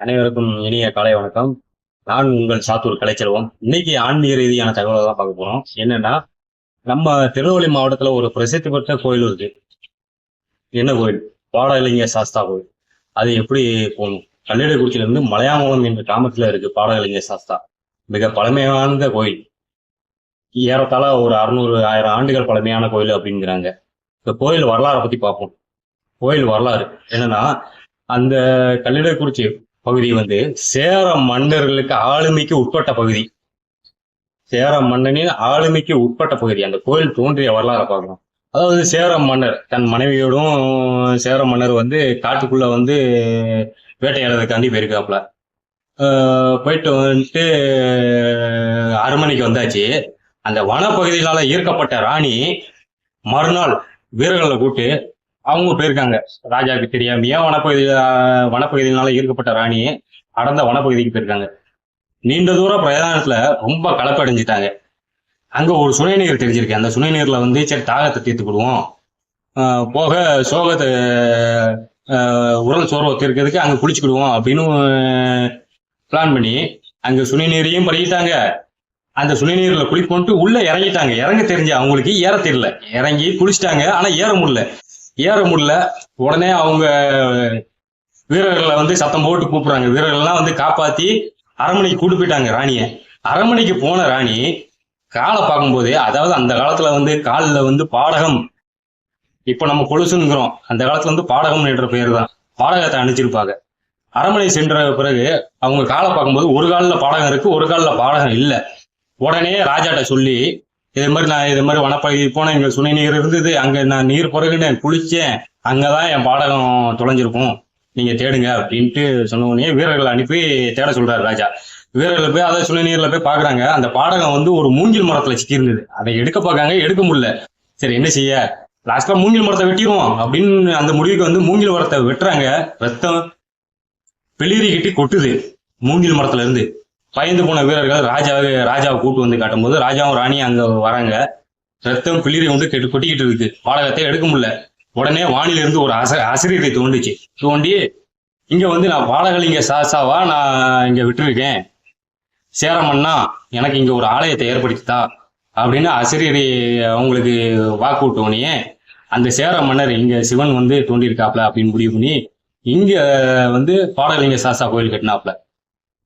அனைவருக்கும் இனிய காலை வணக்கம். நான் உங்கள் சாத்தூர் கலைச்செல்வம். இன்னைக்கு ஆன்மீக ரீதியான தகவலை தான் பார்க்க போறோம். என்னன்னா, நம்ம திருநெல்வேலி மாவட்டத்துல ஒரு பிரசித்தி பெற்ற கோயில் இருக்கு. என்ன கோயில்? பாடலிங்க சாஸ்தா கோயில். அது எப்படி போகணும்? கல்லிடைக்குறிச்சியில இருந்து மலையாங்குளம் என்ற கிராமத்துல இருக்கு பாடலிங்க சாஸ்தா. மிக பழமையான கோயில். ஏறத்தாழ ஒரு 600-1000 ஆண்டுகள் பழமையான கோயில் அப்படிங்கிறாங்க. இந்த கோயில் வரலாறை பத்தி பார்ப்போம். கோயில் வரலாறு என்னன்னா, அந்த கல்லிடைக்குறிச்சி பகுதி சேர மன்னர்களுக்கு ஆளுமைக்கு உட்பட்ட பகுதி. சேர மன்னனின் ஆளுமைக்கு உட்பட்ட பகுதி. அந்த கோயில் தோன்றிய வரலாறை பார்க்கணும். அதாவது சேர மன்னர் தன் மனைவியோடும் சேர மன்னர் காட்டுக்குள்ள வேட்டையாடுறதுக்காண்டி போயிருக்காப்புல. போயிட்டு வந்துட்டு அரண்மனைக்கு வந்தாச்சு. அந்த வனப்பகுதிகளால ஈர்க்கப்பட்ட ராணி மறுநாள் வீரர்களை கூட்டு அவங்க போயிருக்காங்க. ராஜாவுக்கு தெரியாமையா வனப்பகுதியினால ஈர்க்கப்பட்ட ராணி அடர்ந்த வனப்பகுதிக்கு போயிருக்காங்க. நீண்ட தூர பிரயாணத்துல ரொம்ப கலப்படைஞ்சிட்டாங்க. அங்க ஒரு சுனை நீர் தெரிஞ்சிருக்கு. அந்த சுனை நீர்ல சரி தாகத்தை தீர்த்து விடுவோம், போக சோகத்தை உடல் சோர்வை தீர்க்கிறதுக்கு அங்க குளிச்சுக்கிடுவோம் அப்படின்னு பிளான் பண்ணி அங்க சுனை நீரையும் பறிக்கிட்டாங்க. அந்த சுனை நீர்ல குளிப்போன்ட்டு உள்ள இறங்கிட்டாங்க. இறங்க தெரிஞ்ச அவங்களுக்கு ஏற தெரியல. இறங்கி குளிச்சிட்டாங்க. ஆனா ஏற முடியல. உடனே அவங்க வீரர்களை சத்தம் போட்டு கூப்பிடுறாங்க. வீரர்கள்லாம் காப்பாத்தி அரண்மனைக்கு கூட்டு போயிட்டாங்க ராணிய. அரண்மனைக்கு போன ராணி காலை பார்க்கும்போது, அதாவது அந்த காலத்துல காலில் பாடகம், இப்ப நம்ம கொலுசுங்கிறோம், அந்த காலத்துல பாடகம் என்ற பெயர் தான். பாடகத்தை அணிச்சிருப்பாங்க. அரண்மனை சென்ற பிறகு அவங்க காலை பார்க்கும்போது ஒரு காலில் பாடகம் இருக்கு, ஒரு காலில் பாடகம் இல்லை. உடனே ராஜாட்ட சொல்லி, நான் இது மாதிரி வனப்பகுதி போனேன், இங்க சுனை நீர் இருந்தது, அங்க நான் நீர் பிறகுனேன், குளிச்சேன், அங்கதான் என் பாடகம் தொலைஞ்சிருக்கும், நீங்க தேடுங்க அப்படின்ட்டு சொன்ன உடனே வீரர்களை அனுப்பி தேட சொல்றாரு ராஜா. வீரர்கள் போய் அதை சுனை நீர்ல போய் பாக்குறாங்க. அந்த பாடகம் ஒரு மூங்கில் மரத்துல சிக்கி இருந்தது. அதை எடுக்க பார்க்காங்க, எடுக்க முடியல. சரி என்ன செய்ய, லாஸ்ட்ல மூங்கில் மரத்தை வெட்டிடுவோம் அப்படின்னு அந்த முடிவுக்கு மூங்கில் மரத்தை வெட்டுறாங்க. ரத்தம் வெளியேறிக்கிட்டு கொட்டுது மூங்கில் மரத்துல இருந்து. பயந்து போன வீரர்கள் ராஜாவை கூட்டு காட்டும்போது ராஜாவும் ராணியும் அங்க வராங்க. ரத்தம் பிளிரி கொட்டிக்கிட்டு இருக்கு. பாடகத்தை எடுக்க முடியல. உடனே வானிலிருந்து ஒரு அசிரியத்தை தோண்டி இங்க நான் பாடகலிங்க சாசாவா நான் இங்க விட்டுருக்கேன், சேரமன்னா எனக்கு இங்க ஒரு ஆலயத்தை ஏற்படுத்தித்தா அப்படின்னு அசிரியரை அவங்களுக்கு வாக்கு விட்டோனே அந்த சேர மன்னர் இங்க சிவன் தோண்டியிருக்காப்ல அப்படின்னு முடிவு பண்ணி இங்க பாடகலிங்க சாஸ்தா கோயில் கட்டினாப்ல.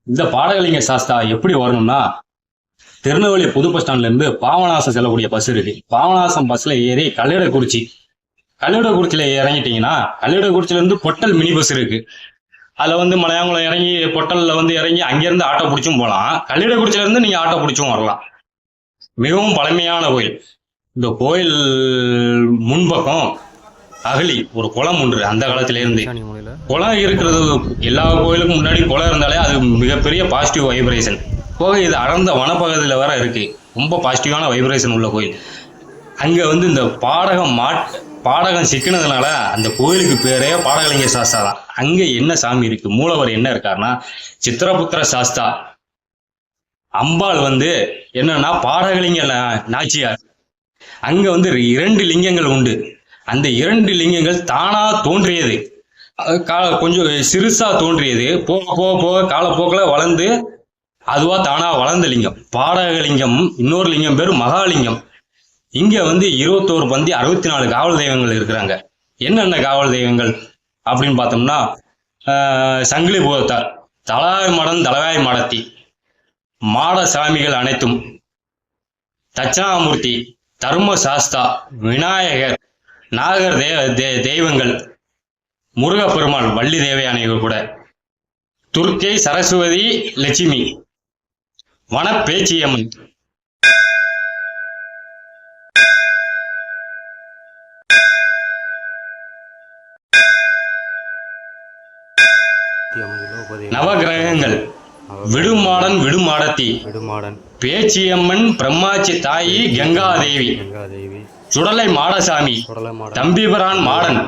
இந்த பாடகலிங்க சாஸ்தா எப்படி வரணும்னா, திருநெல்வேலி புது பஸ் ஸ்டாண்ட்ல இருந்து பாவநாசம் செல்லக்கூடிய பஸ் இருக்கு. பாவநாசம் பஸ்ல ஏறி கல்லிடைக்குறிச்சியில இறங்கிட்டீங்கன்னா, கல்லிடைக்குறிச்சியில இருந்து பொட்டல் மினி பஸ் இருக்கு. அதுல மலையாங்குளம் இறங்கி பொட்டல்ல இறங்கி அங்கிருந்து ஆட்டோ பிடிச்சும் போகலாம். கல்லிடைக்குறிச்சியில இருந்து நீங்க ஆட்டோ பிடிச்சும் வரலாம். மிகவும் பழமையான கோயில். இந்த கோயில் முன்பக்கம் அகழி ஒரு குளம் ஒன்று. அந்த காலத்தில இருந்து குளம் இருக்கிறது. எல்லா கோயிலுக்கும் முன்னாடி குளம் இருந்தாலே அது மிகப்பெரிய பாசிட்டிவ் வைப்ரேஷன். போக இது அடர்ந்த வனப்பகுதியில வேற இருக்கு. ரொம்ப பாசிட்டிவான வைப்ரேஷன் உள்ள கோயில். அங்க இந்த பாடகம் சிக்கினதுனால அந்த கோயிலுக்கு பேரே பாடகலிங்க சாஸ்தா தான். அங்க என்ன சாமி இருக்கு, மூலவர் என்ன இருக்காருன்னா சித்திரபுத்திர சாஸ்தா. அம்பாள் என்னன்னா பாடகலிங்க நாச்சியார். அங்க 2 லிங்கங்கள் உண்டு. அந்த 2 லிங்கங்கள் தானா தோன்றியது. கொஞ்சம் சிறுசா தோன்றியது. போக போக போக காலப்போக்கில் வளர்ந்து அதுவா தானா வளர்ந்த லிங்கம் பாடகலிங்கம். இன்னொரு லிங்கம் பேரு மகாலிங்கம். இங்க 21 பந்தி 64 காவல் தெய்வங்கள் இருக்கிறாங்க. என்னென்ன காவல் தெய்வங்கள் அப்படின்னு பார்த்தோம்னா, சங்கிலி பூதத்தார், தலவாய் மடத்தி, மாட சாமிகள் அனைத்தும், தட்சணாமூர்த்தி, தர்ம சாஸ்தா, விநாயகர், நாகர் தெய்வங்கள், முருகப்பெருமாள், வள்ளி தேவயானைகள் கூட, துர்க்கை, சரஸ்வதி, லட்சுமி, வனப்பேச்சியம்மன், நவகிரகங்கள், விடுமாடத்தி, பேச்சியம்மன், பிரம்மாச்சி தாயி, கங்காதேவி, சுடலை மாடசாமி, தம்பிபிரான் மாடன்,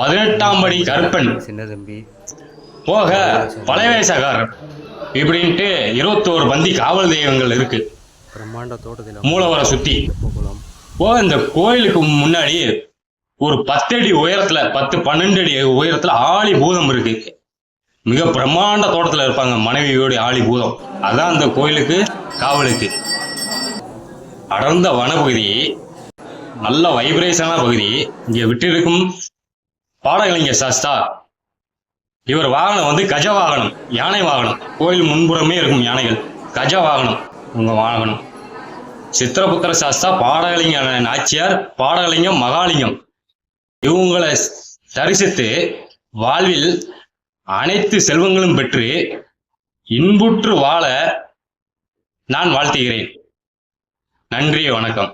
18ஆம் படி கருப்பன், போக பழவேசகாரர், இப்படின்ட்டு 21 பந்தி காவல் தெய்வங்கள் இருக்கு மூலவரை சுத்தி. போக இந்த கோயிலுக்கு முன்னாடி ஒரு 10 அடி உயரத்துல 10-12 அடி உயரத்துல ஆழி பூதம் இருக்கு. மிக பிரம்மாண்ட தோட்டத்துல இருப்பாங்க மனைவியோட ஆளி பூதம். அதான் அந்த கோயிலுக்கு காவலுக்கு. அடர்ந்த வனப்பகுதி, நல்ல வைப்ரேஷனான பகுதி. இங்க விட்டிருக்கும் பாடகலைஞர் சாஸ்தா, இவர் வாகனம் வந்து கஜ வாகனம், யானை வாகனம். கோயில் முன்புறமே இருக்கும் யானைகள். கஜ வாகனம் உங்க வாகனம். சித்திரபுத்திர சாஸ்தா, பாடகலிங்க நாச்சியார், பாடகலிங்கம் மகாலிங்கம், இவங்களை தரிசித்து வாழ்வில் அனைத்து செல்வங்களும் பெற்று இன்புற்று வாழ நான் வாழ்த்துகிறேன். நன்றி, வணக்கம்.